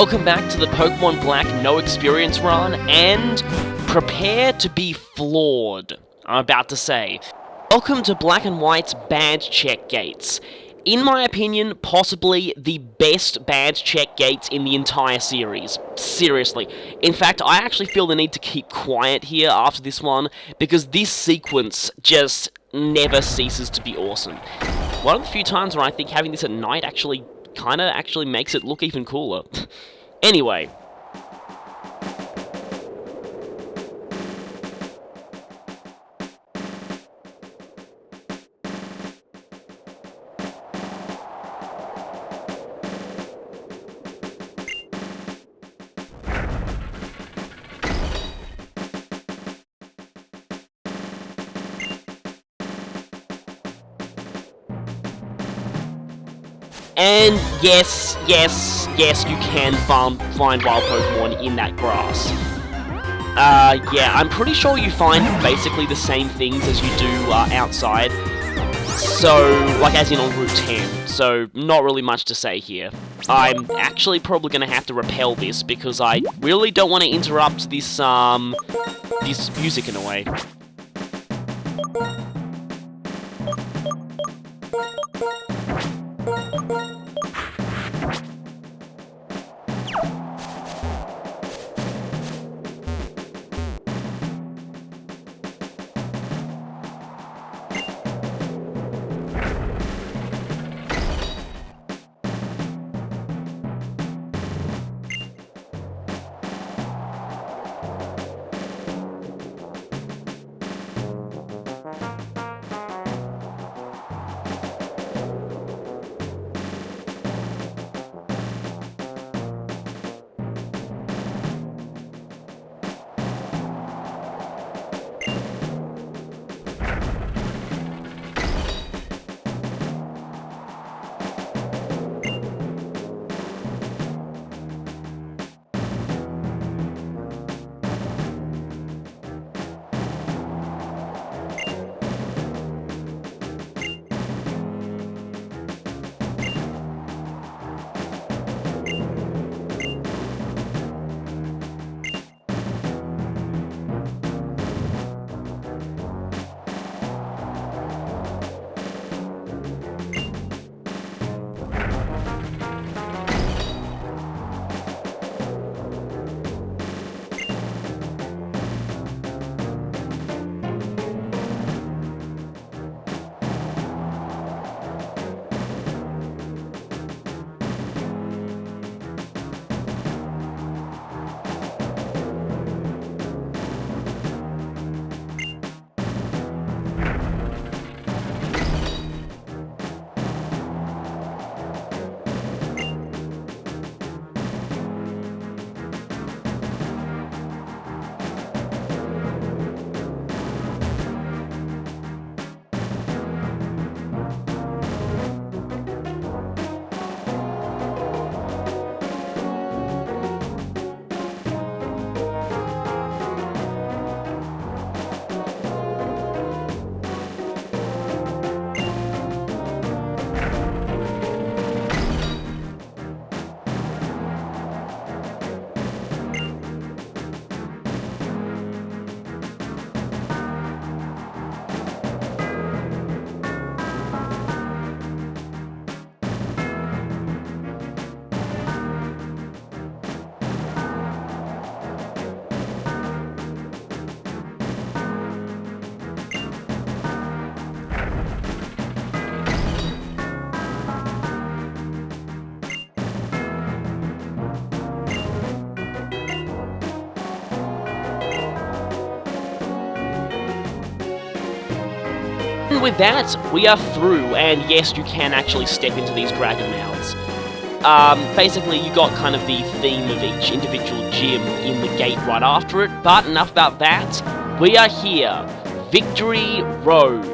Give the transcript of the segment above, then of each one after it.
Welcome back to the Pokemon Black No Experience run, and prepare to be floored, I'm about to say. Welcome to Black and White's badge check gates. In my opinion, possibly the best badge check gates in the entire series. Seriously. In fact, I actually feel the need to keep quiet here after this one, because this sequence just never ceases to be awesome. One of the few times where I think having this at night actually makes it look even cooler. Anyway. And yes, you can find wild Pokemon in that grass. Yeah, I'm pretty sure you find basically the same things as you do outside. So, like as in on Route 10. So, not really much to say here. I'm actually probably going to have to repel this because I really don't want to interrupt this, this music in a way. And with that, we are through, and yes, you can actually step into these dragon mouths. Basically, you got kind of the theme of each individual gym in the gate right after it, but enough about that. We are here, Victory Road.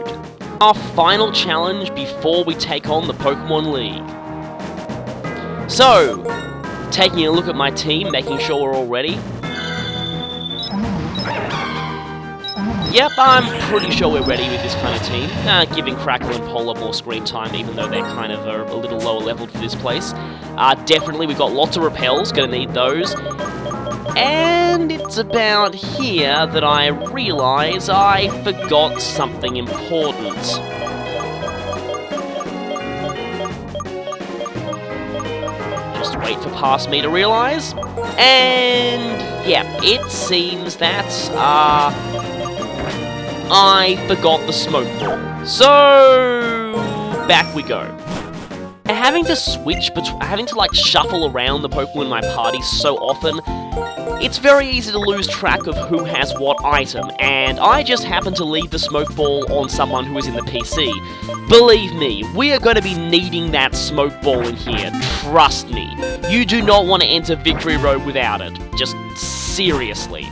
Our final challenge before we take on the Pokemon League. So, taking a look at my team, making sure we're all ready. Yep, I'm pretty sure we're ready with this kind of team. Giving Crackle and Polar more screen time, even though they're kind of a little lower leveled for this place. Definitely, we've got lots of repels, gonna need those. And it's about here that I realise I forgot something important. Just wait for past me to realise. And yeah, it seems that I forgot the smoke ball. So back we go. Having to switch between, having to like shuffle around the Pokemon in my party so often, it's very easy to lose track of who has what item, and I just happen to leave the smoke ball on someone who is in the PC. Believe me, we are going to be needing that smoke ball in here, trust me. You do not want to enter Victory Road without it, just seriously.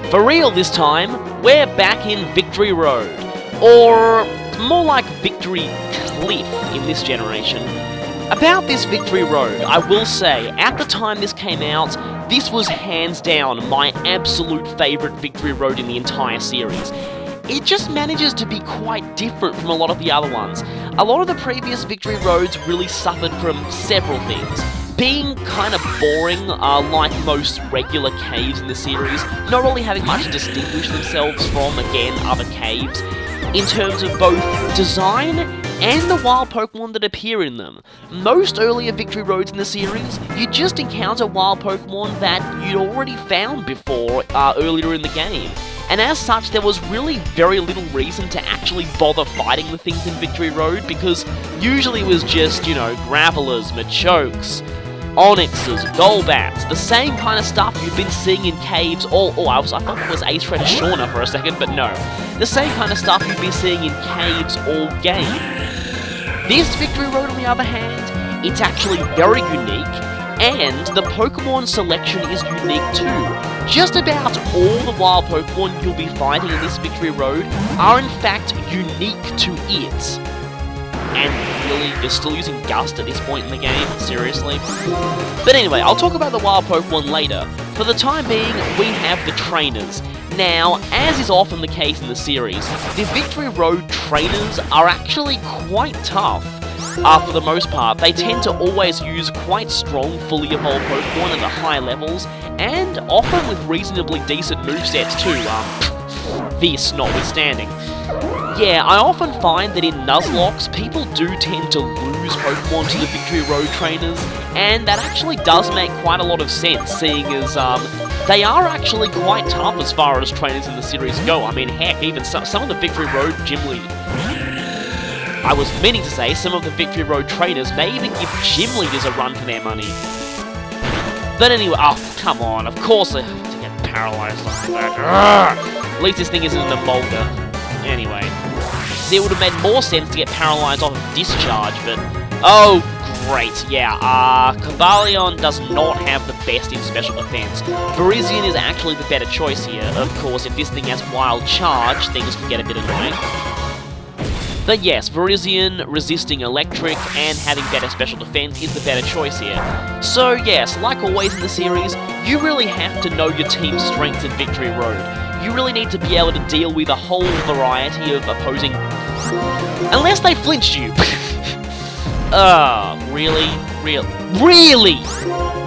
For real this time, we're back in Victory Road, or more like Victory Cliff in this generation. About this Victory Road, I will say, at the time this came out, this was hands down my absolute favourite Victory Road in the entire series. It just manages to be quite different from a lot of the other ones. A lot of the previous Victory Roads really suffered from several things. Being kind of boring, like most regular caves in the series, not really having much to distinguish themselves from, again, other caves, in terms of both design and the wild Pokemon that appear in them. Most earlier Victory Roads in the series, you just encounter wild Pokemon that you'd already found before earlier in the game. And as such, there was really very little reason to actually bother fighting the things in Victory Road, because usually it was just, you know, Gravelers, Machokes, Onyxes, Golbats, the same kind of stuff you've been seeing in caves all... Oh, I thought it was Ace Trainer Shauna for a second, but no. The same kind of stuff you've been seeing in caves all game. This Victory Road, on the other hand, it's actually very unique, and the Pokemon selection is unique too. Just about all the wild Pokemon you'll be fighting in this Victory Road are in fact unique to it. And really, you're still using Gust at this point in the game? Seriously? But anyway, I'll talk about the wild Pokemon later. For the time being, we have the trainers. Now, as is often the case in the series, the Victory Road trainers are actually quite tough. For the most part, they tend to always use quite strong, fully evolved Pokemon at the high levels, and often with reasonably decent movesets too, this notwithstanding. Yeah, I often find that in Nuzlocke, people do tend to lose Pokemon to the Victory Road trainers, and that actually does make quite a lot of sense, seeing as they are actually quite tough as far as trainers in the series go. I mean, heck, even some of the Victory Road gym leaders... I was meaning to say, some of the Victory Road trainers may even give gym leaders a run for their money. But anyway, oh, come on, of course I have to get paralyzed like that. Ugh! At least this thing isn't in the Mulga. Anyway, see, it would have made more sense to get paralyzed off of Discharge, but... Oh, great, yeah, Cobalion does not have the best in special defense. Virizion is actually the better choice here. Of course, if this thing has Wild Charge, things can get a bit annoying. But yes, Virizion resisting Electric and having better special defense is the better choice here. So yes, like always in the series, you really have to know your team's strengths in Victory Road. You really need to be able to deal with a whole variety of opposing... Unless they flinched you! Really? Really?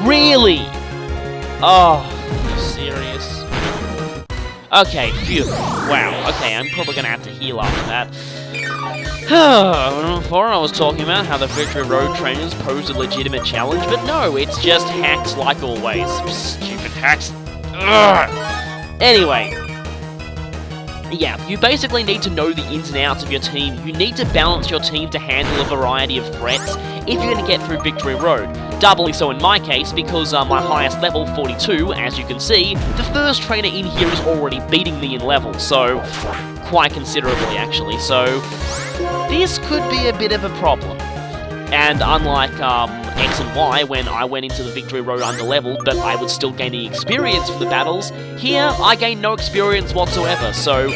Really? Oh, are you serious? Okay, phew. Wow, okay, I'm probably gonna have to heal after that. Before I was talking about how the Victory Road trainers pose a legitimate challenge, but no, it's just hacks like always. Stupid hacks. Ugh. Anyway. Yeah, you basically need to know the ins and outs of your team. You need to balance your team to handle a variety of threats if you're going to get through Victory Road. Doubly so in my case, because my highest level, 42, as you can see, the first trainer in here is already beating me in level, so quite considerably actually, so this could be a bit of a problem. And unlike X and Y, when I went into the Victory Road under-leveled, but I was still gaining experience for the battles, here I gain no experience whatsoever, so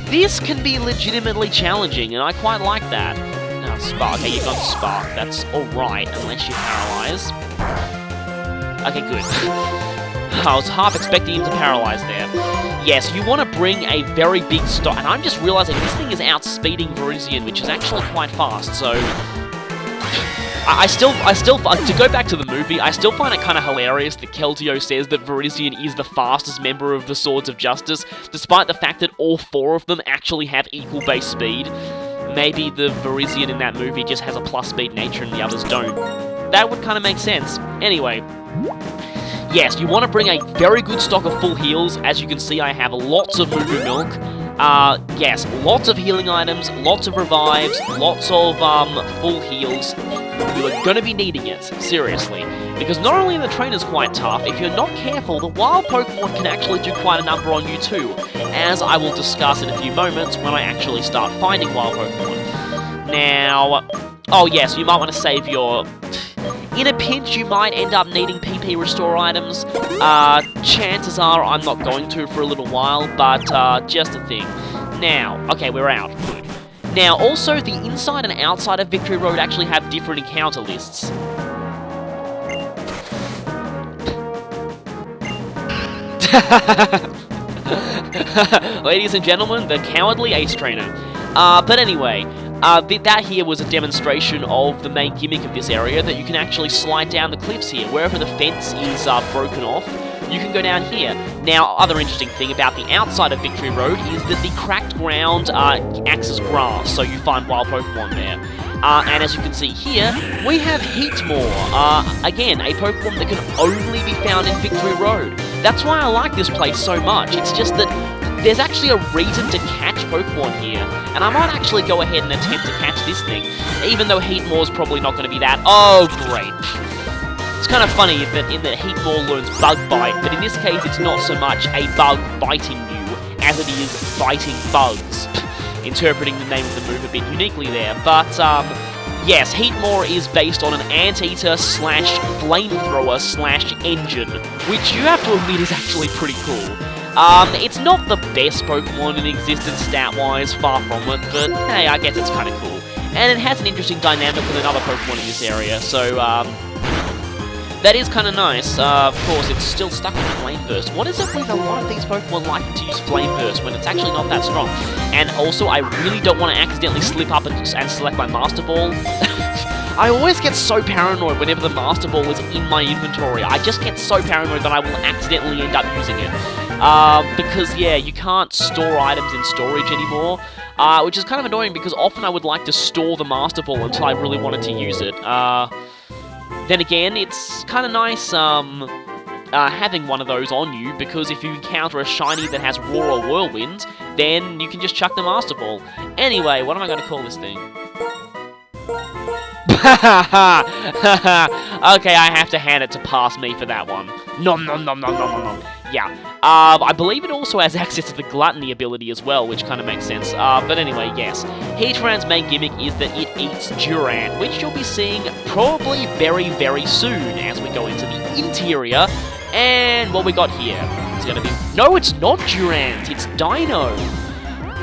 this can be legitimately challenging, and I quite like that. Oh, Spark, okay, you got Spark, that's alright, unless you paralyze. Okay, good. I was half expecting him to paralyze there. Yes, you want to bring a very big stock, and I'm just realizing this thing is outspeeding Virizion, which is actually quite fast, so... I still, to go back to the movie, I still find it kind of hilarious that Keldeo says that Virizion is the fastest member of the Swords of Justice, despite the fact that all 4 of them actually have equal base speed. Maybe the Virizion in that movie just has a plus speed nature and the others don't. That would kind of make sense. Anyway... Yes, you want to bring a very good stock of full heals. As you can see, I have lots of Moo Milk. Yes, lots of healing items, lots of revives, lots of full heals. You are going to be needing it, seriously. Because not only are the trainers quite tough, if you're not careful, the wild Pokemon can actually do quite a number on you too, as I will discuss in a few moments when I actually start finding wild Pokemon. Now, oh yes, you might want to save your... In a pinch, you might end up needing PP restore items. Chances are I'm not going to for a little while, but just a thing. Now, okay, we're out. Good. Now, also, the inside and outside of Victory Road actually have different encounter lists. Ladies and gentlemen, the cowardly Ace Trainer. But anyway... that here was a demonstration of the main gimmick of this area, that you can actually slide down the cliffs here. Wherever the fence is broken off, you can go down here. Now, other interesting thing about the outside of Victory Road is that the cracked ground acts as grass, so you find wild Pokemon there. And as you can see here, we have Heatmore. Again, a Pokemon that can only be found in Victory Road. That's why I like this place so much. It's just that there's actually a reason to catch Pokemon here, and I might actually go ahead and attempt to catch this thing, even though Heatmore's probably not going to be that. Oh, great. It's kind of funny that in that Heatmore learns Bug Bite, but in this case it's not so much a bug biting you as it is biting bugs. Interpreting the name of the move a bit uniquely there, but yes, Heatmore is based on an Anteater slash Flamethrower slash Engine, which you have to admit is actually pretty cool. It's not the best Pokemon in existence stat-wise, far from it, but hey, I guess it's kind of cool. And it has an interesting dynamic with another Pokemon in this area, so, that is kind of nice. Of course, it's still stuck with Flame Burst. What is it with a lot of these Pokemon liking to use Flame Burst when it's actually not that strong? And also, I really don't want to accidentally slip up and select my Master Ball. I always get so paranoid whenever the Master Ball is in my inventory. I just get so paranoid that I will accidentally end up using it. Because, yeah, you can't store items in storage anymore, which is kind of annoying because often I would like to store the Master Ball until I really wanted to use it. Then again, it's kind of nice, having one of those on you, because if you encounter a shiny that has Roar or Whirlwind, then you can just chuck the Master Ball. Anyway, what am I going to call this thing? Okay, I have to hand it to Past Me for that one. Nom nom nom nom nom nom nom. Yeah. I believe it also has access to the Gluttony ability as well, which kind of makes sense. But anyway, yes. Heatran's main gimmick is that it eats Durant, which you'll be seeing probably very, very soon as we go into the interior. And what we got here? It's gonna be... No, it's not Durant, it's Dino.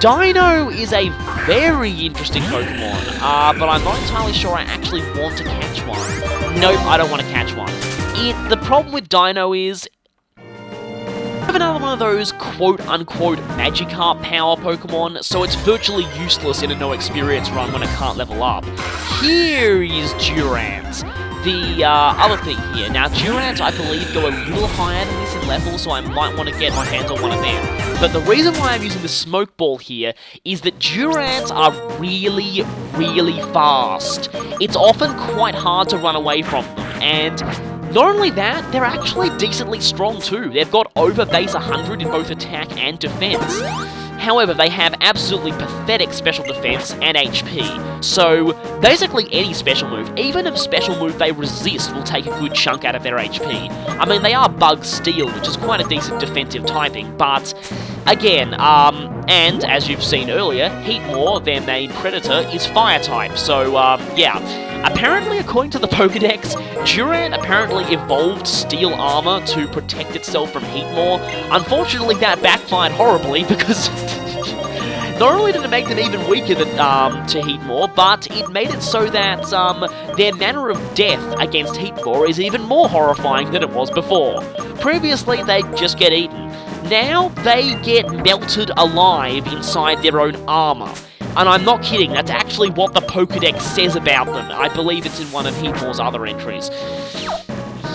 Dino is a very interesting Pokemon, but I'm not entirely sure I actually want to catch one. Nope, I don't want to catch one. The problem with Dino is... I have another one of those quote-unquote Magikarp power Pokemon, so it's virtually useless in a no-experience run when it can't level up. Here is Durant. The other thing here. Now, Durants, I believe, go a little higher than this in level, so I might want to get my hands on one of them. But the reason why I'm using the Smoke Ball here is that Durants are really, really fast. It's often quite hard to run away from them, and not only that, they're actually decently strong too. They've got over base 100 in both attack and defense. However, they have absolutely pathetic special defense and HP, so basically any special move, even a special move they resist, will take a good chunk out of their HP. I mean, they are Bug Steel, which is quite a decent defensive typing, but again, and as you've seen earlier, Heatmore, their main predator, is Fire type, so yeah. Apparently, according to the Pokedex, Durant apparently evolved Steel Armor to protect itself from Heatmore. Unfortunately, that backfired horribly because not only did it make them even weaker than, to Heatmore, but it made it so that, their manner of death against Heatmore is even more horrifying than it was before. Previously, they'd just get eaten. Now, they get melted alive inside their own armor. And I'm not kidding, that's actually what the Pokédex says about them. I believe it's in one of Heatmore's other entries.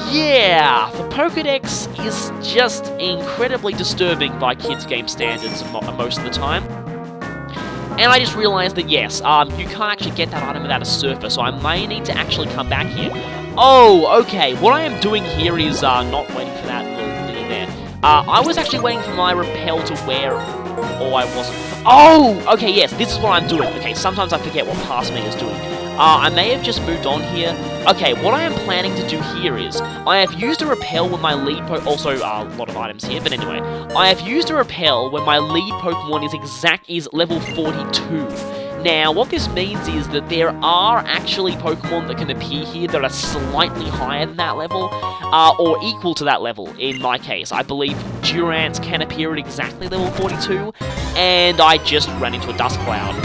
Yeah, the Pokédex is just incredibly disturbing by kids' game standards most of the time. And I just realized that, yes, you can't actually get that item without a surfer, so I may need to actually come back here. Oh, okay, what I am doing here is not waiting for that little thing there. I was actually waiting for my repel to wear... Oh, I wasn't. Oh! Okay, yes, this is what I'm doing. Okay, sometimes I forget what past me is doing. I may have just moved on here. Okay, what I am planning to do here is, I have used a repel when my lead also, a lot of items here, but anyway. I have used a repel when my lead Pokemon is level 42. Now, what this means is that there are actually Pokemon that can appear here that are slightly higher than that level, or equal to that level, in my case. I believe Durants can appear at exactly level 42, and I just ran into a Dust Cloud.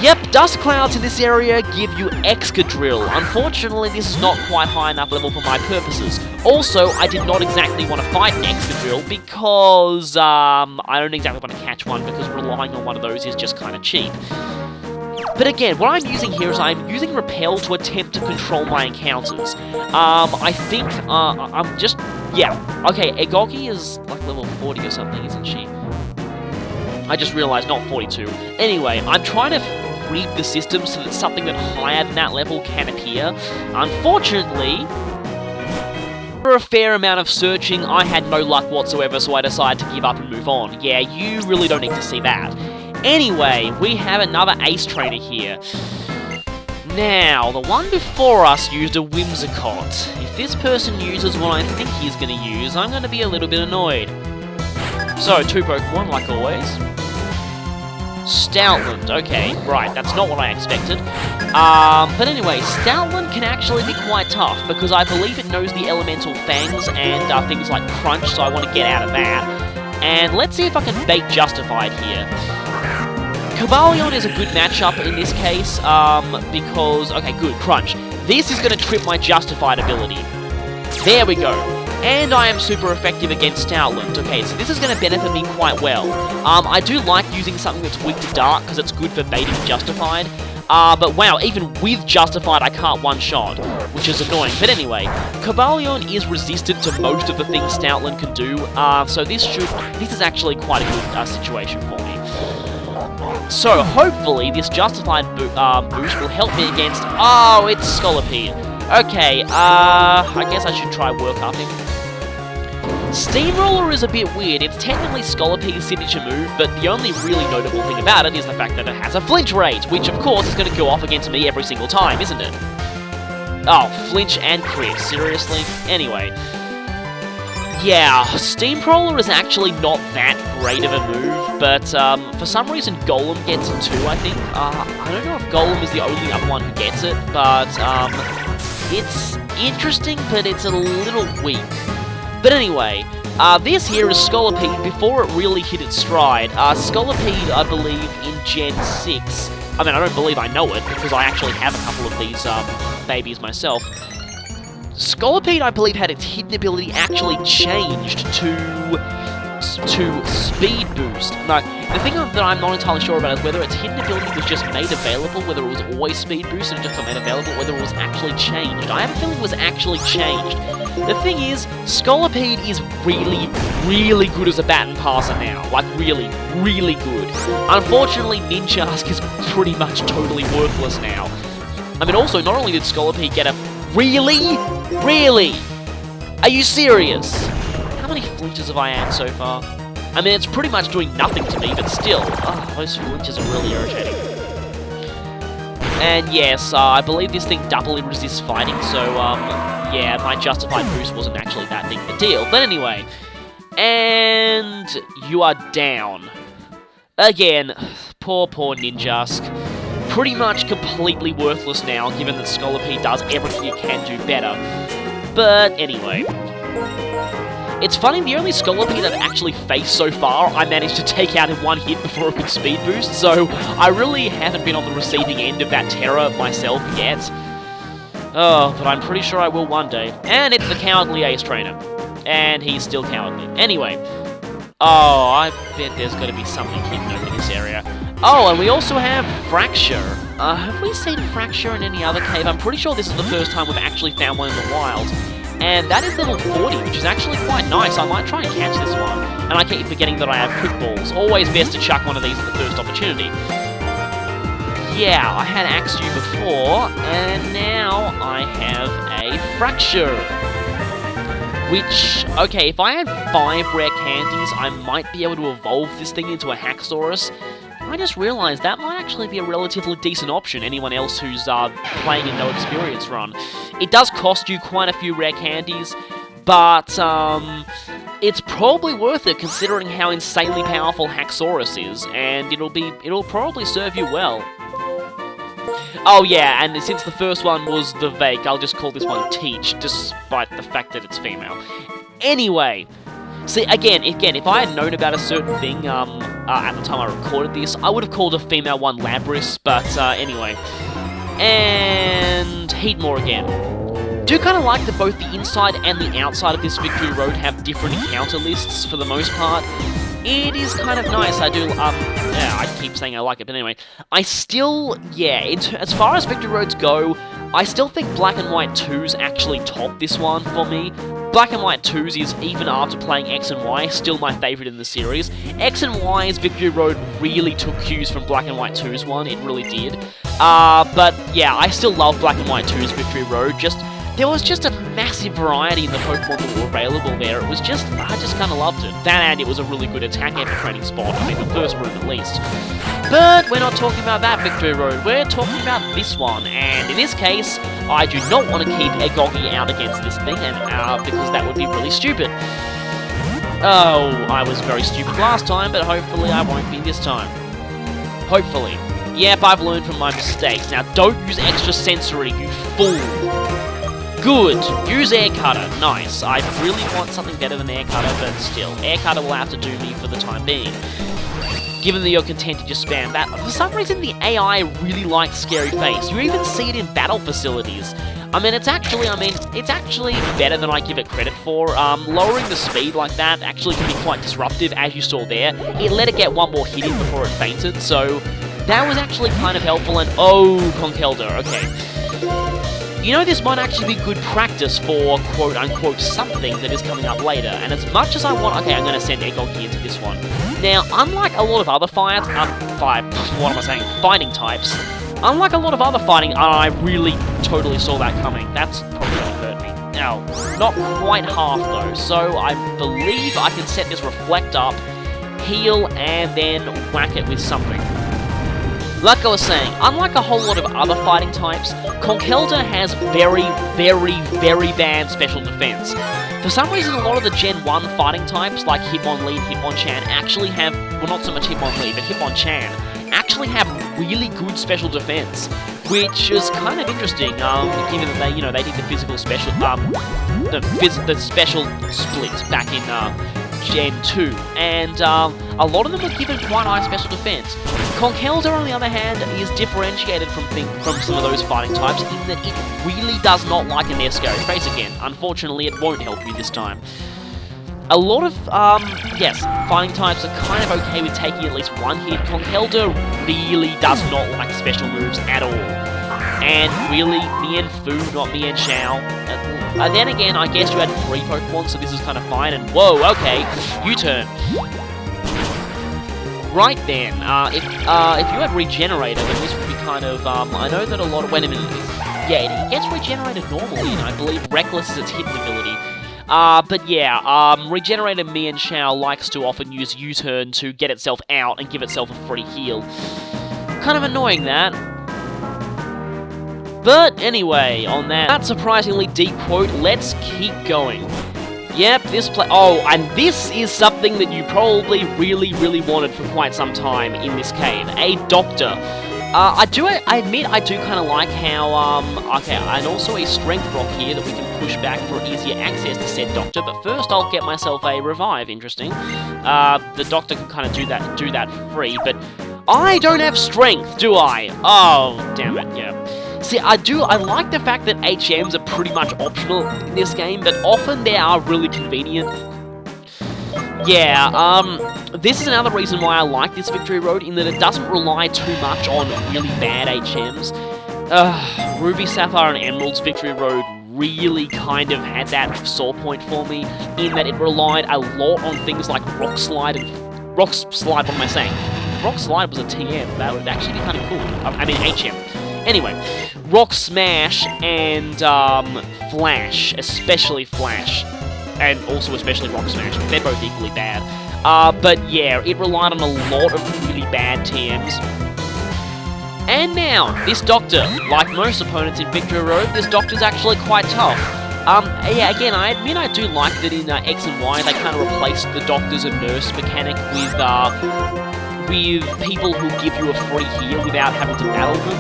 Yep, Dust Clouds in this area give you Excadrill. Unfortunately, this is not quite high enough level for my purposes. Also, I did not exactly want to fight an Excadrill because, I don't exactly want to catch one because relying on one of those is just kind of cheap. But again, what I'm using here is I'm using Repel to attempt to control my encounters. I think, I'm just, yeah. Okay, Egogi is like level 40 or something, isn't she? I just realized, not 42. Anyway, I'm trying to read the system so that something that higher than that level can appear. Unfortunately, for a fair amount of searching, I had no luck whatsoever, so I decided to give up and move on. Yeah, you really don't need to see that. Anyway, we have another Ace Trainer here. Now, the one before us used a Whimsicott. If this person uses what I think he's going to use, I'm going to be a little bit annoyed. So, 2 Pokemon, like always. Stoutland, okay, right, that's not what I expected. But anyway, Stoutland can actually be quite tough, because I believe it knows the Elemental Fangs and things like Crunch, so I want to get out of that. And let's see if I can bait Justified here. Cobalion is a good matchup in this case, because... Okay, good, Crunch. This is going to trip my Justified ability. There we go. And I am super effective against Stoutland. Okay, so this is going to benefit me quite well. I do like using something that's weak to Dark, because it's good for baiting Justified. But wow, even with Justified, I can't one-shot, which is annoying. But anyway, Cobalion is resistant to most of the things Stoutland can do, so this is actually quite a good situation for me. So, hopefully, this Justified boost will help me against... Oh, it's Scolipede. Okay, I guess I should try Work Up him. Steamroller is a bit weird. It's technically Scolipede's signature move, but the only really notable thing about it is the fact that it has a flinch rate, which of course is going to go off against me every single time, isn't it? Oh, flinch and crit, seriously? Anyway. Yeah, Steamroller is actually not that great of a move, but for some reason Golem gets it too, I think. I don't know if Golem is the only other one who gets it, but it's interesting, but it's a little weak. But anyway, this here is Scolipede before it really hit its stride. Scolipede, I believe, in Gen 6. I mean, I don't believe I know it, because I actually have a couple of these babies myself. Scolipede, I believe, had its hidden ability actually changed to Speed Boost. No, the thing that I'm not entirely sure about is whether its hidden ability was just made available, whether it was always Speed Boost and it just got made available, whether it was actually changed. I have a feeling it was actually changed. The thing is, Scolipede is really, really good as a baton passer now. Like, really, really good. Unfortunately, Ninjask is pretty much totally worthless now. I mean, also, not only did Scolipede get a... Really? Really? Are you serious? How many flinches have I had so far? I mean, it's pretty much doing nothing to me, but still. Those flinches are really irritating. And yes, I believe this thing doubly resists fighting, so, yeah, my Justified boost wasn't actually that big of a deal. But anyway, and you are down. Again, poor Ninjask. Pretty much completely worthless now, given that Scolipede does everything it can do better. But anyway. It's funny, the only Scolipede I've actually faced so far, I managed to take out in one hit before it could speed boost, so I really haven't been on the receiving end of that terror myself yet. Oh, but I'm pretty sure I will one day. And it's the Cowardly Ace Trainer. And he's still cowardly. Anyway. Oh, I bet there's got to be something hidden over this area. Oh, and we also have Fracture. Have we seen Fracture in any other cave? I'm pretty sure this is the first time we've actually found one in the wild. And that is level 40, which is actually quite nice. I might try and catch this one. And I keep forgetting that I have quick balls. Always best to chuck one of these at the first opportunity. Yeah, I had axed you before, and now I have a Fracture. Which, okay, if I had 5 rare candies, I might be able to evolve this thing into a Haxorus. I just realised that might actually be a relatively decent option, anyone else who's playing a no experience run. It does cost you quite a few rare candies, but it's probably worth it considering how insanely powerful Haxorus is, and it'll probably serve you well. Oh yeah, and since the first one was the Vake, I'll just call this one Teach, despite the fact that it's female. Anyway, see, again, if I had known about a certain thing at the time I recorded this, I would have called a female one Labris, but anyway. And Heatmore again. Do kind of like that both the inside and the outside of this Victory Road have different encounter lists for the most part. It is kind of nice. I do, yeah, I keep saying I like it, but anyway. I still, yeah, as far as Victory Roads go, I still think Black and White 2's actually top this one for me. Black and White 2's is, even after playing X and Y, still my favourite in the series. X and Y's Victory Road really took cues from Black and White 2's one, it really did. But yeah, I still love Black and White 2's Victory Road, there was just a massive variety in the Pokemon that were available there. It was just, I just kind of loved it. That and it was a really good attack effort training spot, I mean the first room at least. But we're not talking about that Victory Road, we're talking about this one, and in this case, I do not want to keep Egoggy out against this thing, and because that would be really stupid. Oh, I was very stupid last time, but hopefully I won't be this time. Hopefully. Yep, I've learned from my mistakes. Now don't use extra sensory, you fool! Good! Use Air Cutter. Nice. I really want something better than Air Cutter, but still. Air Cutter will have to do me for the time being. Given that you're content to just spam that, for some reason the AI really likes Scary Face. You even see it in battle facilities. I mean, it's actually better than I give it credit for. Lowering the speed like that actually can be quite disruptive, as you saw there. It let it get one more hit in before it fainted, so that was actually kind of helpful, and oh, Conkeldurr, okay. You know, this might actually be good practice for quote-unquote something that is coming up later, and as much as I want... Okay, I'm going to send Egoggy into this one. Now, unlike a lot of other fighting types, unlike a lot of other fighting, I really totally saw that coming. That's probably going to hurt me. Now, not quite half though, so I believe I can set this Reflect up, heal, and then whack it with something. Like I was saying, unlike a whole lot of other fighting types, Conkeldurr has very, very, very bad special defense. For some reason, a lot of the Gen 1 fighting types, like Hitmonlee and Hitmonchan, actually have, well, not so much Hitmonlee, but Hitmonchan, actually have really good special defense, which is kind of interesting, given that they, they did the physical special, the special split back in, Gen 2, and a lot of them are given quite high special defense. Conkeldurr, on the other hand, is differentiated from some of those fighting types in that it really does not like an Scary Face again. Unfortunately, it won't help you this time. A lot of, yes, fighting types are kind of okay with taking at least one hit. Conkeldurr really does not like special moves at all. And really, Mienfoo, not Mienshao. Then again, I guess you had 3 Pokemon, so this is kind of fine, and whoa, okay, U-turn. Right then, if you had Regenerator, then this would be kind of, I know that a lot of, wait a minute, yeah, it gets regenerated normally, and I believe Reckless is its hidden ability. But yeah, Regenerator Mienshao likes to often use U-turn to get itself out and give itself a free heal. Kind of annoying, that. But anyway, on that surprisingly deep quote, let's keep going. Yep, oh, and this is something that you probably really, really wanted for quite some time in this cave. A doctor. I admit I do kind of like how, okay, and also a strength rock here that we can push back for easier access to said doctor, but first I'll get myself a revive, interesting. The doctor can kind of do that free, but I don't have strength, do I? Oh, damn it, yeah. See, I like the fact that HMs are pretty much optional in this game, but often they are really convenient. Yeah, this is another reason why I like this Victory Road, in that it doesn't rely too much on really bad HMs. Ruby, Sapphire, and Emerald's Victory Road really kind of had that sore point for me, in that it relied a lot on things like Rock Slide, what am I saying? Rock Slide was a TM, that would actually be kind of cool. I mean, HM. Anyway, Rock Smash and Flash, especially Flash, and also especially Rock Smash, they're both equally bad. But yeah, it relied on a lot of really bad TMs. And now, this Doctor, like most opponents in Victory Road, this Doctor's actually quite tough. Yeah, again, I admit I do like that in X and Y, they kind of replaced the Doctor as a nurse mechanic with people who give you a free heal without having to battle them.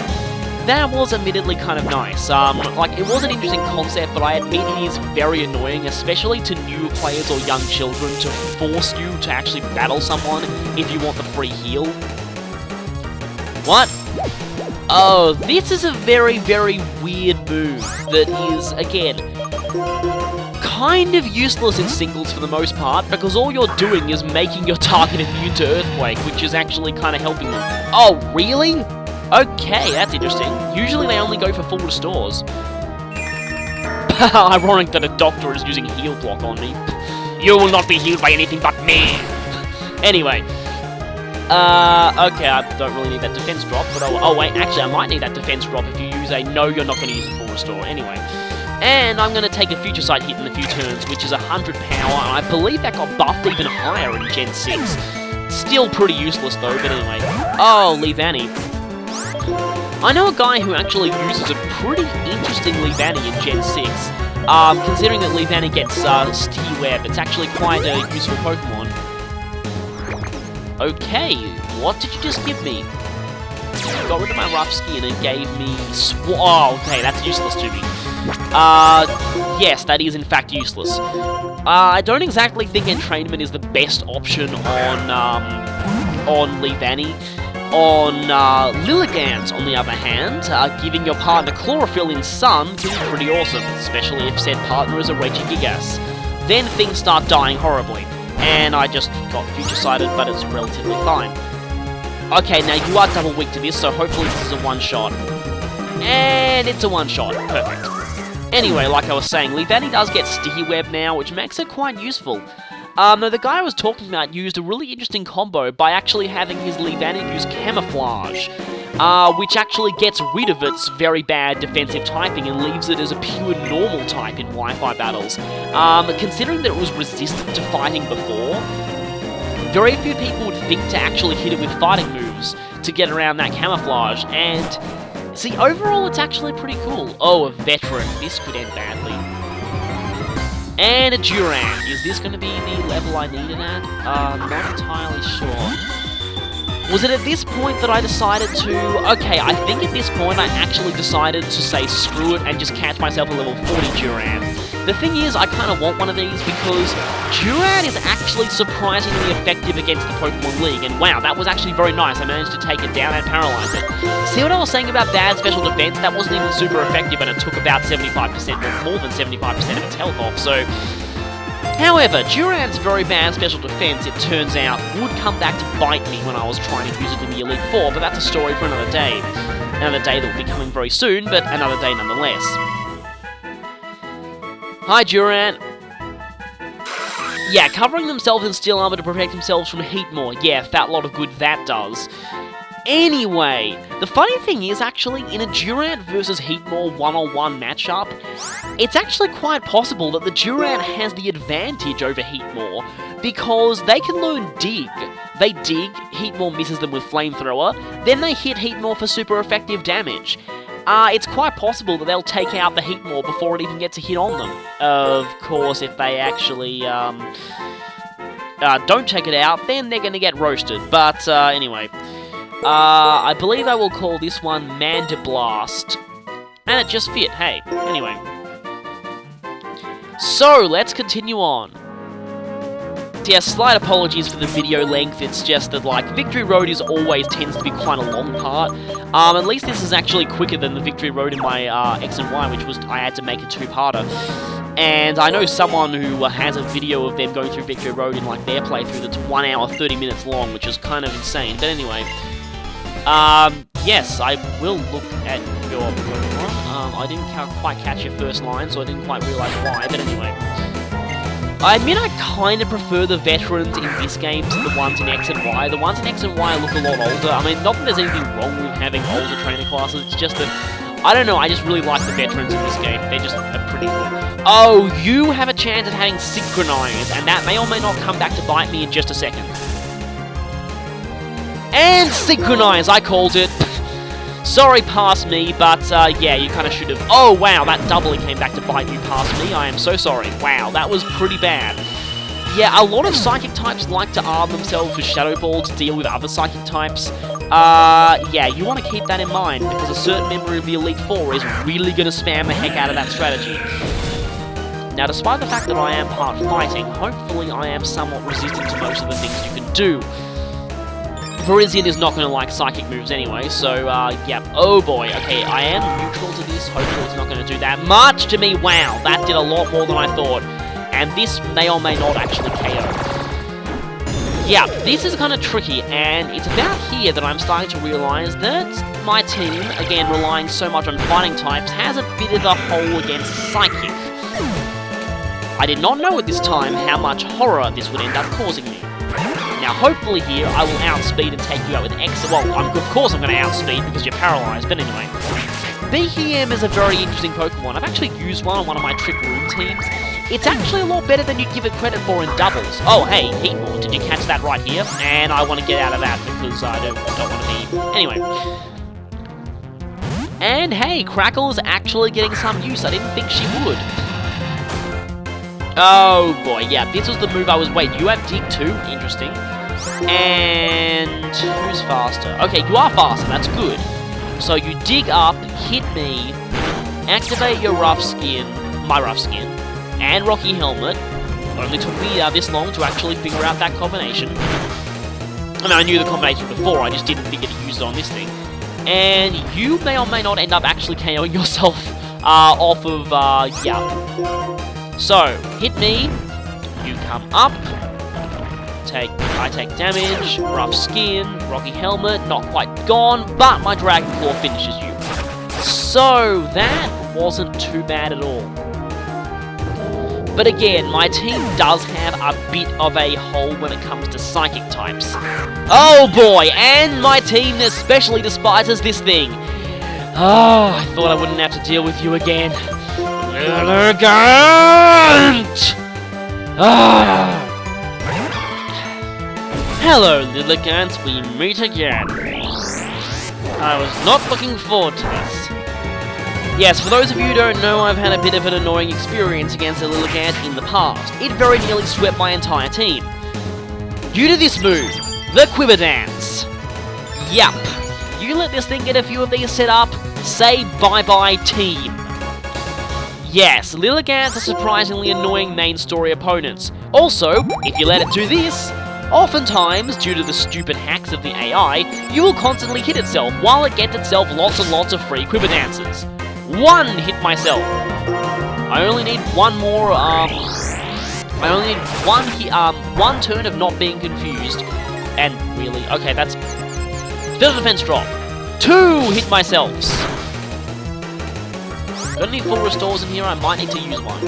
That was admittedly kind of nice. Like, it was an interesting concept, but I admit it is very annoying, especially to new players or young children, to force you to actually battle someone if you want the free heal. What? Oh, this is a very, very weird move that is, again, kind of useless in singles for the most part, because all you're doing is making your target immune to Earthquake, which is actually kind of helping them. Oh, really? Okay, that's interesting. Usually they only go for full restores. Ironic that a doctor is using heal block on me. You will not be healed by anything but me! Anyway. Okay, I don't really need that defense drop, but oh wait, actually I might need that defense drop if you use a no, you're not going to use a full restore. Anyway. And I'm going to take a Future Sight hit in a few turns, which is 100 power, and I believe that got buffed even higher in Gen 6. Still pretty useless though, but anyway. Oh, Lilligant. I know a guy who actually uses a pretty interesting Lilligant in Gen 6. Considering that Lilligant gets Sticky Web, it's actually quite a useful Pokemon. Okay, what did you just give me? You got rid of my rough skin and gave me... Oh, okay, that's useless to me. Yes, that is in fact useless. I don't exactly think Entrainment is the best option on Lilligant. On Lilligant, on the other hand, giving your partner Chlorophyll in Sun can be pretty awesome, especially if said partner is a Reggie Gigas. Then things start dying horribly, and I just got Future Sighted, but it's relatively fine. Okay, now you are double weak to this, so hopefully this is a one-shot. And it's a one-shot. Perfect. Anyway, like I was saying, Lilligant does get Sticky Web now, which makes it quite useful. Now, the guy I was talking about used a really interesting combo by actually having his Lilligant use Camouflage, which actually gets rid of its very bad defensive typing and leaves it as a pure normal type in Wi-Fi battles. Considering that it was resistant to fighting before, very few people would think to actually hit it with fighting moves to get around that Camouflage, and see, overall it's actually pretty cool. Oh, a Veteran. This could end badly. And a Durant. Is this going to be the level I needed at? Not entirely sure. Was it at this point that I decided to... Okay, I think at this point I actually decided to say screw it and just catch myself a level 40 Durant. The thing is, I kind of want one of these because Durant is actually surprisingly effective against the Pokemon League, and wow, that was actually very nice. I managed to take it down and paralyze it. See what I was saying about bad special defense? That wasn't even super effective, and it took about 75%, or more than 75% of its health off, so... However, Durant's very bad special defense, it turns out, would come back to bite me when I was trying to use it in the Elite Four, but that's a story for another day. Another day that will be coming very soon, but another day nonetheless. Hi, Durant. Yeah, covering themselves in steel armor to protect themselves from heat more. Yeah, fat lot of good that does. Anyway, the funny thing is, actually, in a Durant versus Heatmore one-on-one matchup, it's actually quite possible that the Durant has the advantage over Heatmore, because they can learn Dig. They Dig, Heatmore misses them with Flamethrower, then they hit Heatmore for super effective damage. It's quite possible that they'll take out the Heatmore before it even gets a hit on them. Of course, if they actually, don't take it out, then they're gonna get roasted, but, anyway. I believe I will call this one Mandiblast. And it just fit, hey. Anyway. So, let's continue on. Yeah, slight apologies for the video length, it's just that, like, Victory Road always tends to be quite a long part. At least this is actually quicker than the Victory Road in my X and Y, which was, I had to make a two-parter. And I know someone who has a video of them going through Victory Road in, like, their playthrough that's 1 hour, 30 minutes long, which is kind of insane. But anyway, yes, I will look at your Pokemon. I didn't quite catch your first line, so I didn't quite realise why, but anyway. I admit I kind of prefer the veterans in this game to the ones in X and Y. The ones in X and Y look a lot older. I mean, not that there's anything wrong with having older trainer classes, it's just that, I don't know, I just really like the veterans in this game. They're just pretty good. Oh, you have a chance at having Synchronize, and that may or may not come back to bite me in just a second. And Synchronize, I called it. Sorry, past me, but yeah, you kind of should have. Oh, wow, that doubly came back to bite you past me. I am so sorry. Wow, that was pretty bad. Yeah, a lot of Psychic types like to arm themselves with Shadow Ball to deal with other Psychic types. Yeah, you want to keep that in mind, because a certain member of the Elite Four is really going to spam the heck out of that strategy. Now, despite the fact that I am part fighting, hopefully I am somewhat resistant to most of the things you can do. Parisian is not going to like Psychic moves anyway, so, yeah. Oh boy, okay, I am neutral to this, hopefully it's not going to do that much to me. Wow, that did a lot more than I thought. And this may or may not actually KO. Yeah, this is kind of tricky, and it's about here that I'm starting to realise that my team, again relying so much on fighting types, has a bit of a hole against Psychic. I did not know at this time how much horror this would end up causing me. Now, hopefully here, I will outspeed and take you out with X. Well, of course I'm going to outspeed because you're paralyzed, but anyway. BHM is a very interesting Pokemon. I've actually used one on one of my Trick Room teams. It's actually a lot better than you'd give it credit for in doubles. Oh, hey, Heatmore, did you catch that right here? And I want to get out of that because I don't want to be... Anyway. And hey, Crackle is actually getting some use. I didn't think she would. Oh boy, yeah, this was the move I was... Wait, you have Dig too? Interesting. And... who's faster? Okay, you are faster, that's good. So you dig up, hit me, activate your Rough Skin, my Rough Skin, and Rocky Helmet. Only took me this long to actually figure out that combination. I mean, I knew the combination before, I just didn't figure to use it on this thing. And you may or may not end up actually KOing yourself off of, yeah. So, hit me, you come up, I take damage, Rough Skin, Rocky Helmet, not quite gone, but my Dragon Claw finishes you. So, that wasn't too bad at all. But again, my team does have a bit of a hole when it comes to Psychic types. Oh boy, and my team especially despises this thing. Oh, I thought I wouldn't have to deal with you again. Lilligant! Ah! Hello, Lilligant, we meet again. I was not looking forward to this. Yes, for those of you who don't know, I've had a bit of an annoying experience against a Lilligant in the past. It very nearly swept my entire team. Due to this move, the Quiver Dance. Yup. You let this thing get a few of these set up, say bye-bye team. Yes, Lilligants are surprisingly annoying main story opponents. Also, if you let it do this, oftentimes, due to the stupid hacks of the AI, you will constantly hit itself while it gets itself lots and lots of free Quiver Dances. One hit myself. I only need one more, I only need one turn of not being confused. And really, okay, that's... Special defense drop. 2 hit myselfs. Got any full restores in here? I might need to use one.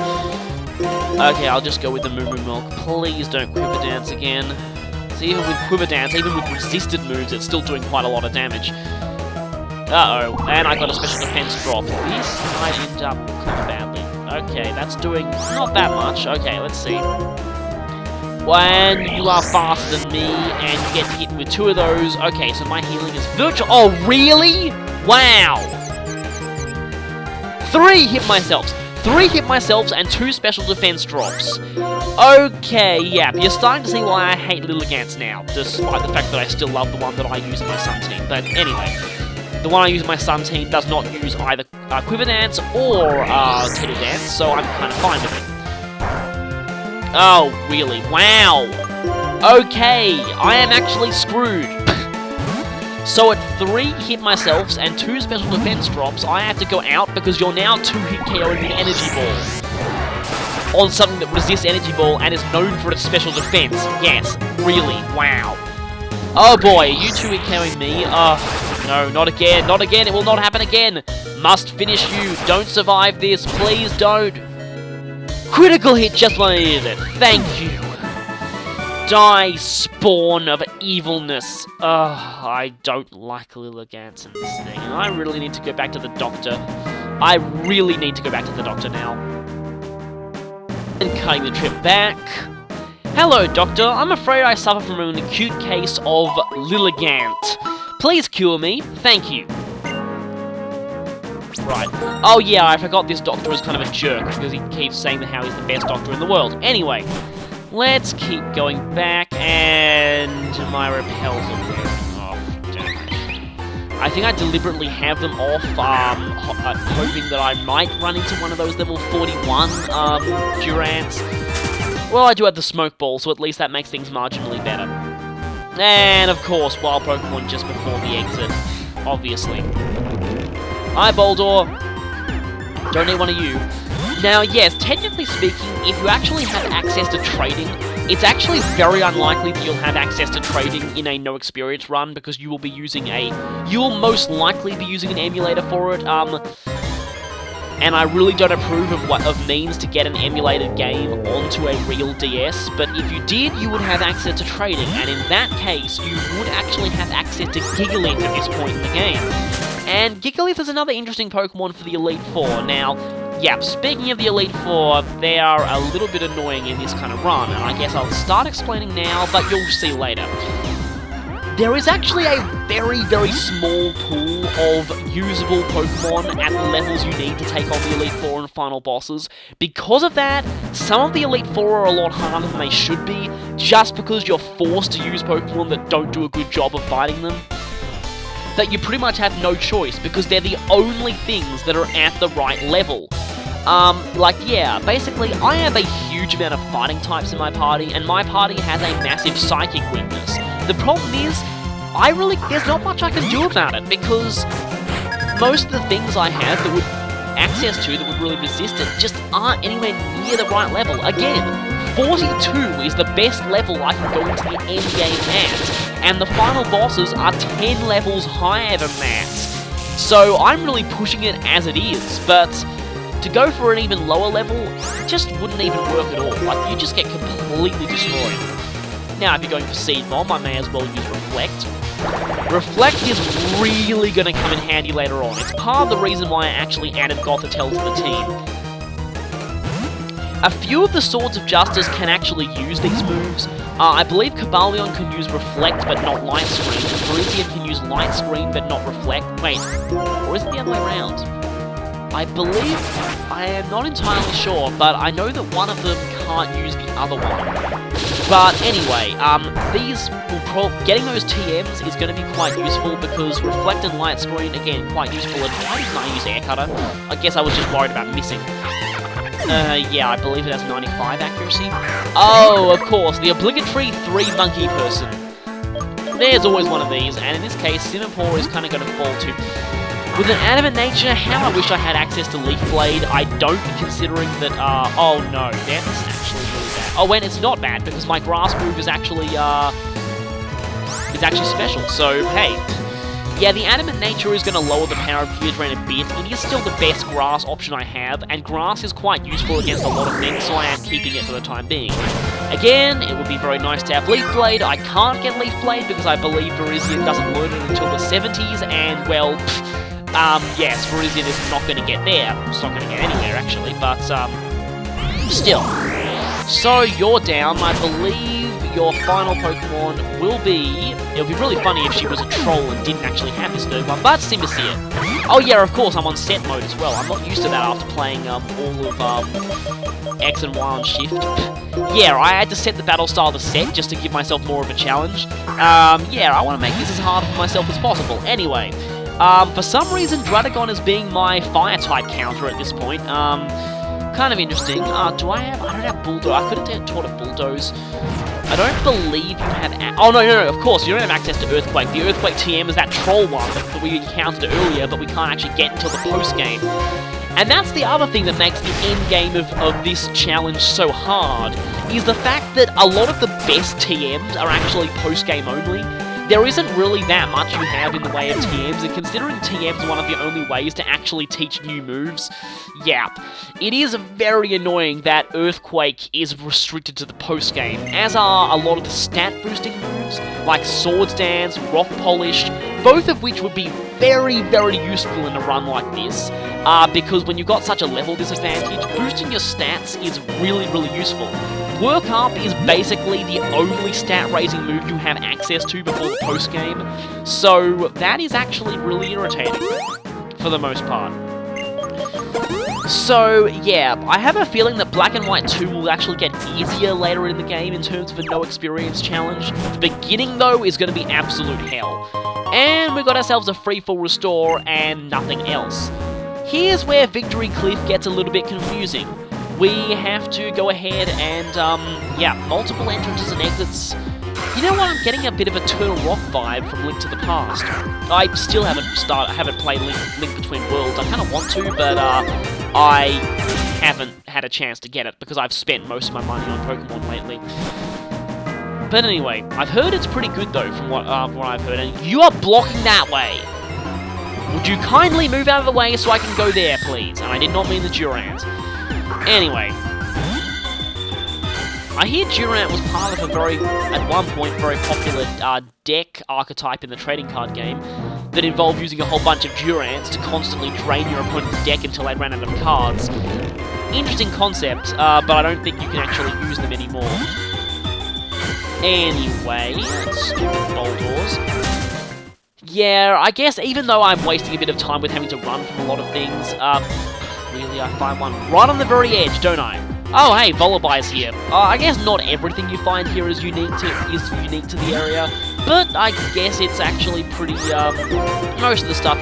Okay, I'll just go with the Moo Moo Milk. Please don't Quiver Dance again. So even with Quiver Dance, even with resisted moves, it's still doing quite a lot of damage. Uh-oh, and I got a special defense drop. This might end up kind of badly. Okay, that's doing not that much. Okay, let's see. When you are faster than me, and you get hit with 2 of those. Okay, so my healing is virtual. Oh, really? Wow! 3 hit myself. 3 hit myself and 2 special defense drops. Okay, yeah, you're starting to see why I hate Lilligants now, despite the fact that I still love the one that I use in my Sun team. But anyway, the one I use in my Sun team does not use either Quiver Dance or Tittle Dance, so I'm kind of fine with it. Oh, really? Wow! Okay, I am actually screwed. So at 3 hit myself and 2 special defense drops, I have to go out because you're now 2-hit KOing the Energy Ball. On something that resists Energy Ball and is known for its special defense. Yes, really, wow. Oh boy, are you 2-hit KOing me? No, not again, not again, it will not happen again. Must finish you, don't survive this, please don't. Critical hit just when I needed it, thank you. Die, spawn of evilness. I don't like Lilligant in this thing, and I really need to go back to the doctor. I really need to go back to the doctor now. And cutting the trip back. Hello, Doctor. I'm afraid I suffer from an acute case of Lilligant. Please cure me. Thank you. Right. Oh yeah, I forgot this doctor is kind of a jerk, because he keeps saying how he's the best doctor in the world. Anyway. Let's keep going back, and my repels are wearing off. Damn. I think I deliberately have them off, hoping that I might run into one of those level 41 Durants. Well, I do have the Smoke Ball, so at least that makes things marginally better. And, of course, Wild Pokemon just before the exit, obviously. Hi, Boldor. Don't need one of you. Now, yes, technically speaking, if you actually have access to trading, it's actually very unlikely that you'll have access to trading in a no-experience run, because you will be using you will most likely be using an emulator for it, and I really don't approve of means to get an emulated game onto a real DS, but if you did, you would have access to trading, and in that case, you would actually have access to Gigalith at this point in the game. And Gigalith is another interesting Pokemon for the Elite Four. Now, yeah, speaking of the Elite Four, they are a little bit annoying in this kind of run, and I guess I'll start explaining now, but you'll see later. There is actually a very, very small pool of usable Pokemon at the levels you need to take on the Elite Four and final bosses. Because of that, some of the Elite Four are a lot harder than they should be, just because you're forced to use Pokemon that don't do a good job of fighting them. That you pretty much have no choice, because they're the only things that are at the right level. Basically, I have a huge amount of fighting types in my party, and my party has a massive psychic weakness. The problem is, there's not much I can do about it, because most of the things I have that would access to that would really resist it just aren't anywhere near the right level. Again, 42 is the best level I can go into the end game at, and the final bosses are 10 levels higher than that. So I'm really pushing it as it is, but to go for an even lower level just wouldn't even work at all. Like, you just get completely destroyed. Now, if you're going for Seed Bomb, I may as well use Reflect. Reflect is really going to come in handy later on. It's part of the reason why I actually added Gothitelle to the team. A few of the Swords of Justice can actually use these moves. I believe Cobalion can use Reflect but not Light Screen. Parisian can use Light Screen but not Reflect. Wait, or is it the other way around? I believe, I am not entirely sure, but I know that one of them can't use the other one. But anyway, getting those TMs is going to be quite useful, because Reflect and Light Screen, again, quite useful. And why didn't I use Air Cutter? I guess I was just worried about missing. Yeah, I believe it has 95 accuracy. Oh, of course, the obligatory 3-monkey person. There's always one of these, and in this case, Singapore is kind of going to fall to. With an adamant nature, how I wish I had access to Leaf Blade. I don't, considering that, oh no, that's actually really bad. Oh, and it's not bad, because my grass move is actually special, so, hey. Yeah, the adamant nature is going to lower the power of Gear Drain a bit. It is still the best grass option I have, and grass is quite useful against a lot of things, so I am keeping it for the time being. Again, it would be very nice to have Leaf Blade. I can't get Leaf Blade because I believe Parisian doesn't learn it until the 70s, and, well, yes, Parisian is not going to get there. It's not going to get anywhere, actually, but, still. So, you're down. I believe your final Pokemon will be... It would be really funny if she was a troll and didn't actually have this third one, but seem to see it. Oh yeah, of course, I'm on set mode as well. I'm not used to that after playing all of X and Y on Shift. Yeah, I had to set the battle style to set just to give myself more of a challenge. Yeah, I want to make this as hard for myself as possible. Anyway, for some reason, Druddigon is being my fire-type counter at this point. Kind of interesting. I don't have Bulldoze. I could have taught a Bulldoze. I don't believe you have... Oh, no, of course, you don't have access to Earthquake. The Earthquake TM is that troll one that we encountered earlier, but we can't actually get until the post-game. And that's the other thing that makes the end game of this challenge so hard, is the fact that a lot of the best TMs are actually post-game only. There isn't really that much you have in the way of TMs, and considering TMs are one of the only ways to actually teach new moves, yeah, it is very annoying that Earthquake is restricted to the post-game, as are a lot of the stat-boosting moves, like Swords Dance, Rock Polish, both of which would be very, very useful in a run like this, because when you've got such a level disadvantage, boosting your stats is really, really useful. Work Up is basically the only stat-raising move you have access to before the post-game, so that is actually really irritating, for the most part. So, yeah, I have a feeling that Black and White 2 will actually get easier later in the game in terms of a no-experience challenge. The beginning, though, is going to be absolute hell. And we got ourselves a free full restore and nothing else. Here's where Victory Cliff gets a little bit confusing. We have to go ahead and, yeah, multiple entrances and exits. You know what, I'm getting a bit of a Turtle Rock vibe from Link to the Past. I still haven't played Link Between Worlds. I kind of want to, but I haven't had a chance to get it because I've spent most of my money on Pokemon lately. But anyway, I've heard it's pretty good though, from what I've heard, and you are blocking that way! Would you kindly move out of the way so I can go there, please? And I did not mean the Durant. Anyway, I hear Durant was part of a at one point, very popular deck archetype in the trading card game that involved using a whole bunch of Durants to constantly drain your opponent's deck until they ran out of cards. Interesting concept, but I don't think you can actually use them anymore. Anyway, stupid Boldors. Yeah, I guess even though I'm wasting a bit of time with having to run from a lot of things, really, I find one right on the very edge, don't I? Oh, hey, Volibai's here. I guess not everything you find here is unique to the area, but I guess it's actually pretty, most of the stuff.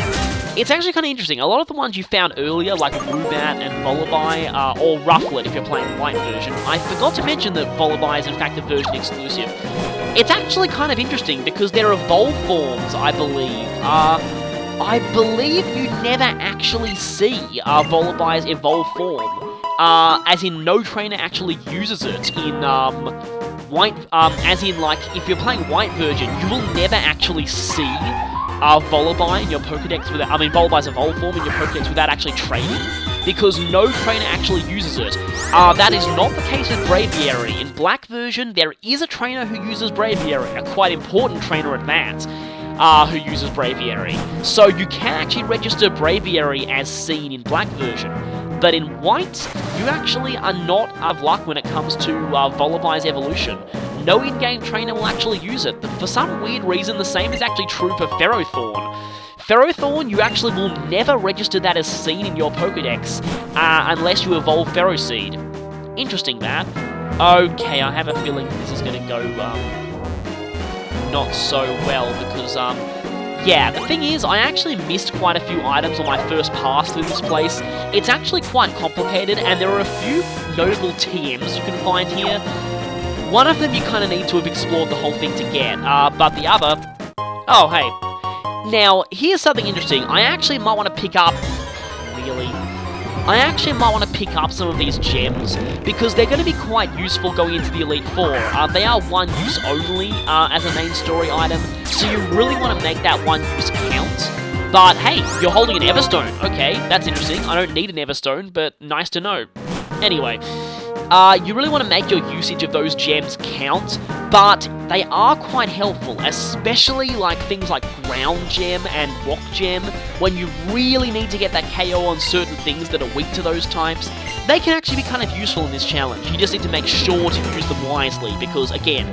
It's actually kind of interesting. A lot of the ones you found earlier, like Woobat and Volibear, or Rufflet if you're playing the white version. I forgot to mention that Volibear is in fact a version exclusive. It's actually kind of interesting because they're evolved forms, I believe. I believe you never actually see Volibear's evolved form. As in, no trainer actually uses it in, white, as in, like, if you're playing white version, you will never actually see Volibear in your Pokedex without, Volibear's evolved form in your Pokedex without actually training, because no trainer actually uses it. That is not the case with Braviary. In Black version, there is a trainer who uses Braviary, a quite important trainer at that, who uses Braviary. So you can actually register Braviary as seen in Black version. But in White, you actually are not out of luck when it comes to Volibear's evolution. No in-game trainer will actually use it. But for some weird reason, the same is actually true for Ferrothorn. Ferrothorn, you actually will never register that as seen in your Pokedex, unless you evolve Ferroseed. Interesting, that. Okay, I have a feeling this is going to go, not so well, because, yeah, the thing is, I actually missed quite a few items on my first pass through this place. It's actually quite complicated, and there are a few notable TMs you can find here. One of them you kind of need to have explored the whole thing to get, but the other... Oh, hey. Now, here's something interesting. I actually might want to pick up... Really? I actually might want to pick up some of these gems, because they're going to be quite useful going into the Elite Four. They are one use only as a main story item, so you really want to make that one use count. But hey, you're holding an Everstone. Okay, that's interesting. I don't need an Everstone, but nice to know. Anyway, you really want to make your usage of those gems count, but they are quite helpful, especially like things like Ground Gem and Rock Gem. When you really need to get that KO on certain things that are weak to those types, they can actually be kind of useful in this challenge. You just need to make sure to use them wisely, because again,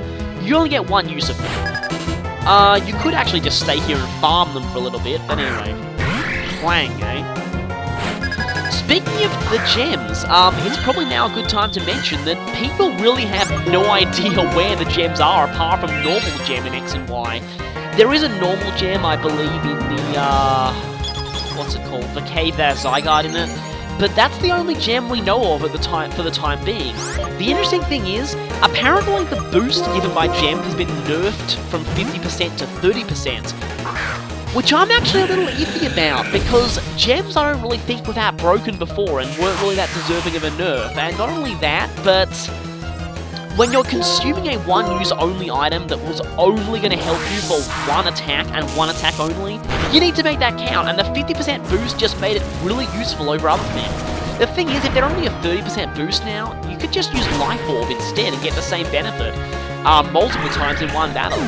you only get one use of them. You could actually just stay here and farm them for a little bit, but anyway. Clang, eh? Speaking of the gems, it's probably now a good time to mention that people really have no idea where the gems are apart from normal gem in X and Y. There is a normal gem, I believe, in the, what's it called? The cave that has Zygarde in it. But that's the only gem we know of at the time, for the time being. The interesting thing is, apparently the boost given by gems has been nerfed from 50% to 30%. Which I'm actually a little iffy about, because gems I don't really think were that broken before and weren't really that deserving of a nerf. And not only that, but when you're consuming a one-use only item that was only going to help you for one attack and one attack only, you need to make that count, and the 50% boost just made it really useful over other things. The thing is, if they're only a 30% boost now, you could just use Life Orb instead and get the same benefit multiple times in one battle.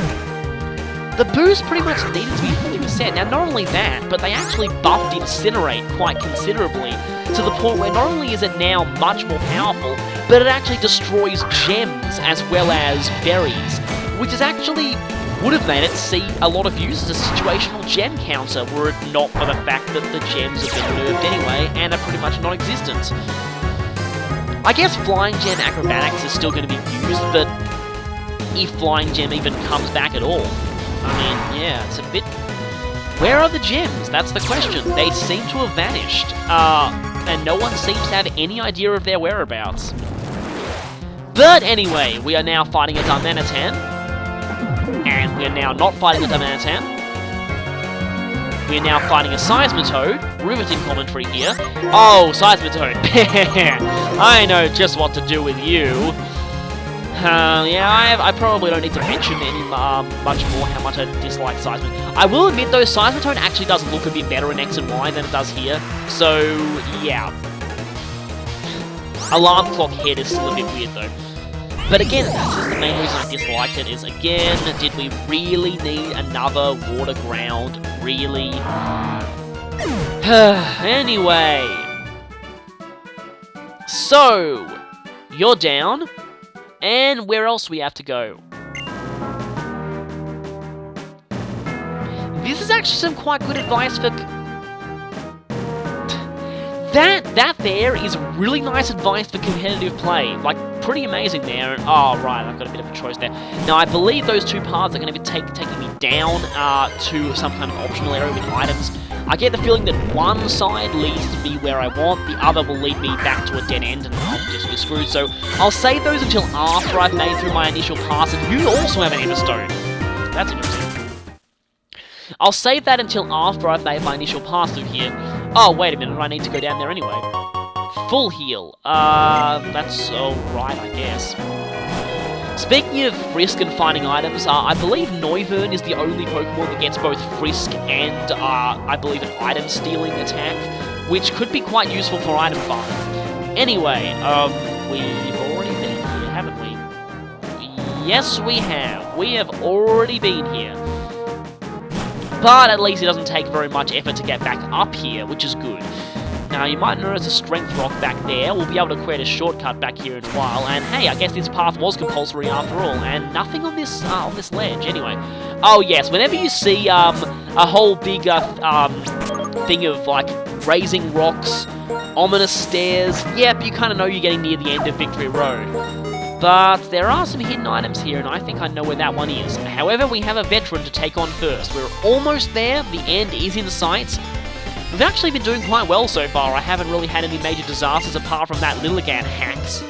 The boost pretty much needed to be 50%. Now, not only that, but they actually buffed Incinerate quite considerably, to the point where not only is it now much more powerful, but it actually destroys gems as well as berries, which is actually would have made it see a lot of use as a situational gem counter were it not for the fact that the gems have been nerfed anyway and are pretty much non-existent. I guess Flying Gem Acrobatics is still going to be used, but if Flying Gem even comes back at all, I mean, yeah, it's a bit... Where are the gems? That's the question. They seem to have vanished, and no one seems to have any idea of their whereabouts. But anyway, we are now fighting a Darmanitan, and we are now not fighting a Darmanitan. We are now fighting a Seismitoad. Riveting commentary here. Oh, Seismitoad. I know just what to do with you. Yeah, I probably don't need to mention any much more how much I dislike Seismitoad. I will admit though, Seismitoad actually does look a bit better in X and Y than it does here. So, yeah. Alarm Clock Head is still a bit weird though. But again, that's just the main reason I disliked it, is again, did we really need another Water Ground? Really? Anyway. So, you're down. And where else we have to go? This is actually some quite good advice for... That there is really nice advice for competitive play. Like, pretty amazing there. And, oh, right, I've got a bit of a choice there. Now, I believe those two paths are going to be taking me down to some kind of optional area with items. I get the feeling that one side leads to me where I want, the other will lead me back to a dead end, and I'll just be screwed. So I'll save those until after I've made through my initial pass, and you also have an Everstone. That's interesting. I'll save that until after I've made my initial pass through here. Oh, wait a minute, I need to go down there anyway. Full heal. That's alright, I guess. Speaking of Frisk and finding items, I believe Noivern is the only Pokemon that gets both Frisk and, I believe, an item-stealing attack, which could be quite useful for item farm. Anyway, we've already been here, haven't we? Yes, we have. We have already been here. But at least it doesn't take very much effort to get back up here, which is good. Now, you might notice a Strength Rock back there. We'll be able to create a shortcut back here in a while. And hey, I guess this path was compulsory after all. And nothing on this ledge, anyway. Oh yes, whenever you see a whole big thing of like raising rocks, ominous stairs, yep, you kind of know you're getting near the end of Victory Road. But there are some hidden items here, and I think I know where that one is. However, we have a veteran to take on first. We're almost there. The end is in sight. We've actually been doing quite well so far. I haven't really had any major disasters apart from that Lilligant hacks.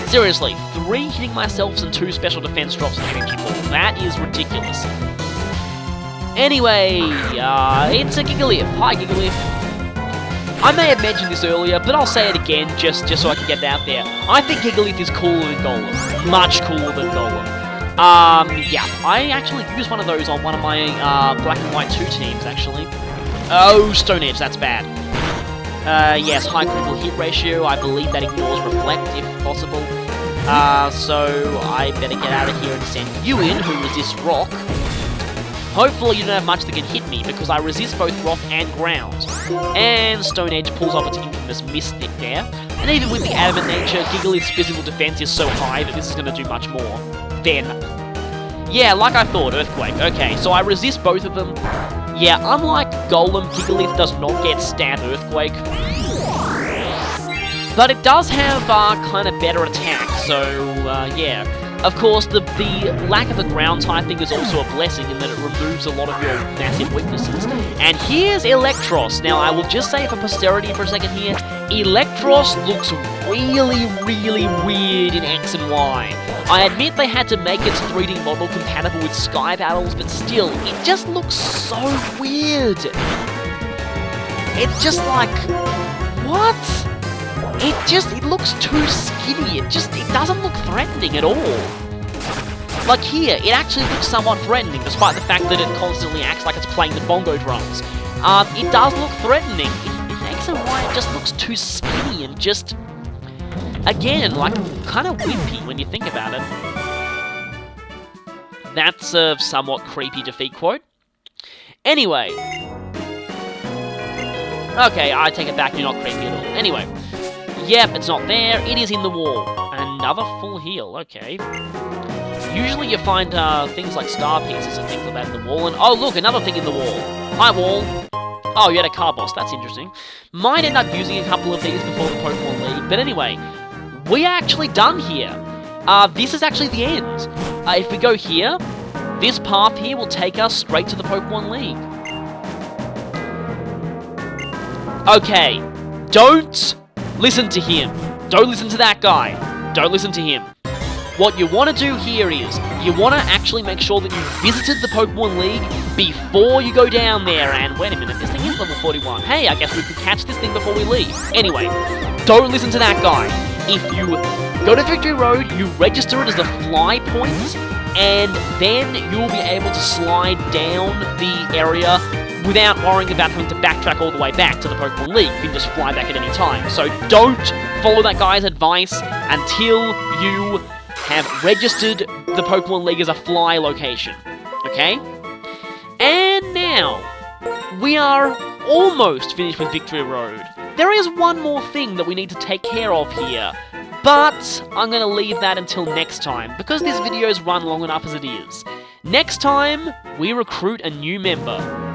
Seriously, 3 hitting myself and 2 special defense drops in energy ball. That is ridiculous. Anyway, it's a Gigalith. Hi, Gigalith. I may have mentioned this earlier, but I'll say it again just so I can get it out there. I think Gigalith is cooler than Golem. Much cooler than Golem. Yeah, I actually used one of those on one of my Black and White 2 teams, actually. Oh, Stone Edge, that's bad. Yes, high critical hit ratio. I believe that ignores Reflect, if possible. So I better get out of here and send you in, who resists Rock. Hopefully you don't have much that can hit me, because I resist both Rock and Ground. And Stone Edge pulls off its infamous Mystic there. And even with the Adamant nature, Gigalith's physical defense is so high that this is going to do much more. then... Yeah, like I thought, Earthquake. Okay, so I resist both of them. Yeah, unlike Golem, Gigalith does not get stab Earthquake. But it does have kind of better attack, so yeah. Of course, the lack of a ground type thing is also a blessing in that it removes a lot of your massive weaknesses. And here's Electros. Now, I will just say for posterity for a second here, Electros looks really, really weird in X and Y. I admit they had to make its 3D model compatible with Sky Battles, but still, it just looks so weird. It's just like, what? It looks too skinny, it doesn't look threatening at all. Like here, it actually looks somewhat threatening, despite the fact that it constantly acts like it's playing the bongo drums. It does look threatening. In X and Y, it just looks too skinny and just, again, like, kind of wimpy when you think about it. That's a somewhat creepy defeat quote. Anyway. Okay, I take it back, you're not creepy at all. Anyway. Yep, it's not there. It is in the wall. Another full heal. Okay. Usually you find things like star pieces and things like that in the wall. And oh, look, another thing in the wall. Hi, wall. Oh, you had a car boss. That's interesting. Might end up using a couple of these before the Pokemon League. But anyway, we are actually done here. This is actually the end. If we go here, this path here will take us straight to the Pokemon League. Okay. Don't listen to him. Don't listen to that guy. Don't listen to him. What you want to do here is, you want to actually make sure that you visited the Pokemon League before you go down there. And wait a minute, this thing is level 41. Hey, I guess we could catch this thing before we leave. Anyway, don't listen to that guy. If you go to Victory Road, you register it as the fly point, and then you'll be able to slide down the area without worrying about having to backtrack all the way back to the Pokemon League. You can just fly back at any time. So don't follow that guy's advice until you have registered the Pokemon League as a fly location. Okay? And now, we are almost finished with Victory Road. There is one more thing that we need to take care of here, but I'm going to leave that until next time, because this video's run long enough as it is. Next time, we recruit a new member.